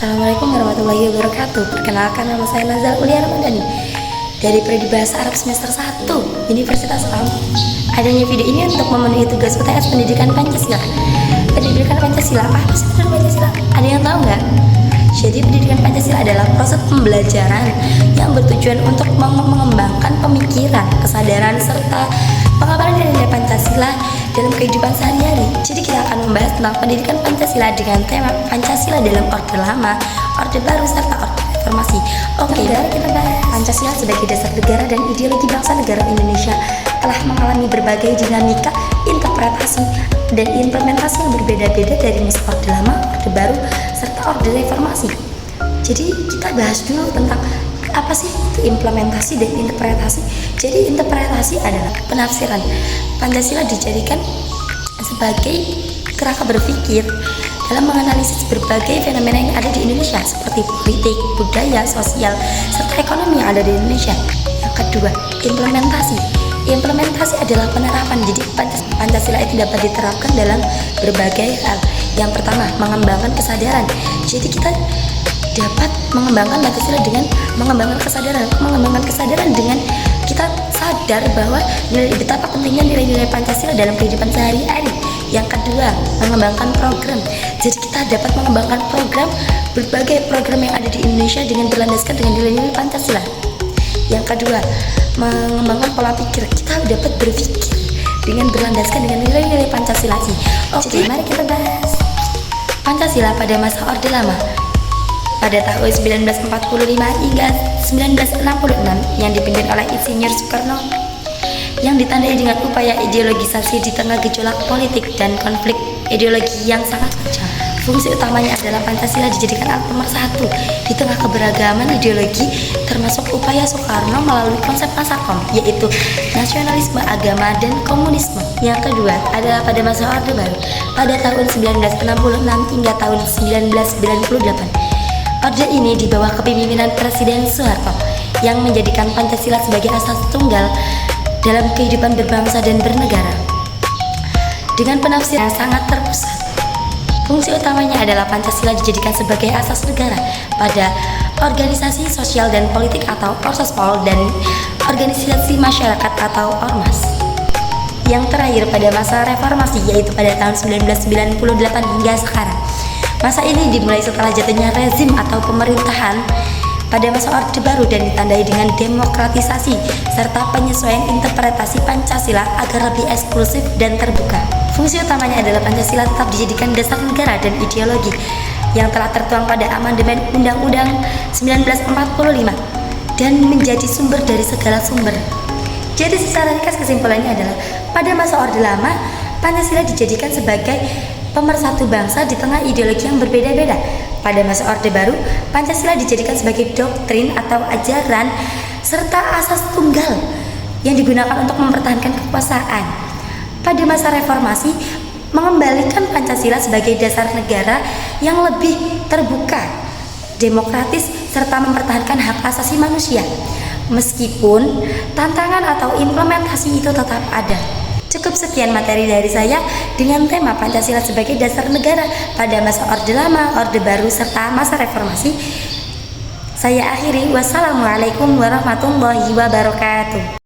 Assalamualaikum warahmatullahi wabarakatuh. Perkenalkan, nama saya Nazal Ulia Ramadhani dari Prodi Bahasa Arab semester 1 Universitas UNAM. Adanya video ini untuk memenuhi tugas UTS Pendidikan Pancasila. Pendidikan Pancasila, apa sih pendidikan Pancasila? Ada yang tahu nggak? Jadi pendidikan Pancasila adalah proses pembelajaran yang bertujuan untuk mengembangkan pemikiran, kesadaran, serta pengabaran nilai Pancasila dalam kehidupan sehari-hari. Jadi kita akan membahas tentang pendidikan Pancasila dengan tema Pancasila dalam Orde Lama, Orde Baru, serta Orde Reformasi. Oke, mari kita bahas. Pancasila sebagai dasar negara dan ideologi bangsa negara Indonesia telah mengalami berbagai dinamika, interpretasi, dan implementasi yang berbeda-beda dari masa Orde Lama, Orde Baru, serta Orde Reformasi. Jadi kita bahas dulu tentang apa sih itu implementasi dan interpretasi. Jadi interpretasi adalah penafsiran. Pancasila dijadikan sebagai kerangka berpikir dalam menganalisis berbagai fenomena yang ada di Indonesia seperti politik, budaya, sosial, serta ekonomi yang ada di Indonesia. Yang kedua, implementasi. Implementasi adalah penerapan. Jadi Pancasila itu dapat diterapkan dalam berbagai hal. Yang pertama, mengembangkan kesadaran. Jadi kita dapat mengembangkan Pancasila dengan mengembangkan kesadaran dengan kita sadar bahwa betapa pentingnya nilai-nilai Pancasila dalam kehidupan sehari-hari. Yang kedua, mengembangkan program. Jadi kita dapat mengembangkan berbagai program yang ada di Indonesia dengan berlandaskan dengan nilai-nilai Pancasila. Yang kedua, mengembangkan pola pikir. Kita dapat berpikir dengan berlandaskan dengan nilai-nilai Pancasila. Jadi mari kita bahas Pancasila pada masa Orde Lama. Pada tahun 1945 hingga 1966 yang dipimpin oleh Insinyur Soekarno, yang ditandai dengan upaya ideologisasi di tengah gejolak politik dan konflik ideologi yang sangat tajam. Fungsi utamanya adalah Pancasila dijadikan alat pemersatu di tengah keberagaman ideologi, termasuk upaya Soekarno melalui konsep Nasakom, yaitu nasionalisme, agama, dan komunisme. Yang kedua adalah pada masa Orde Baru pada tahun 1966 hingga tahun 1998. Orde ini di bawah kepemimpinan Presiden Soeharto yang menjadikan Pancasila sebagai asas tunggal dalam kehidupan berbangsa dan bernegara. Dengan penafsiran yang sangat terpusat, fungsi utamanya adalah Pancasila dijadikan sebagai asas negara pada organisasi sosial dan politik atau Orsospol dan organisasi masyarakat atau Ormas. Yang terakhir pada masa reformasi, yaitu pada tahun 1998 hingga sekarang. Masa ini dimulai setelah jatuhnya rezim atau pemerintahan pada masa Orde Baru dan ditandai dengan demokratisasi serta penyesuaian interpretasi Pancasila agar lebih eksklusif dan terbuka. Fungsi utamanya adalah Pancasila tetap dijadikan dasar negara dan ideologi yang telah tertuang pada amandemen Undang-Undang 1945 dan menjadi sumber dari segala sumber. Jadi secara ringkas kesimpulannya adalah pada masa Orde Lama, Pancasila dijadikan sebagai pemersatu bangsa di tengah ideologi yang berbeda-beda. Pada masa Orde Baru, Pancasila dijadikan sebagai doktrin atau ajaran serta asas tunggal yang digunakan untuk mempertahankan kekuasaan. Pada masa reformasi, mengembalikan Pancasila sebagai dasar negara yang lebih terbuka, demokratis, serta mempertahankan hak asasi manusia. Meskipun tantangan atau implementasi itu tetap ada. Cukup sekian materi dari saya dengan tema Pancasila sebagai dasar negara pada masa Orde Lama, Orde Baru, serta masa reformasi. Saya akhiri. Wassalamualaikum warahmatullahi wabarakatuh.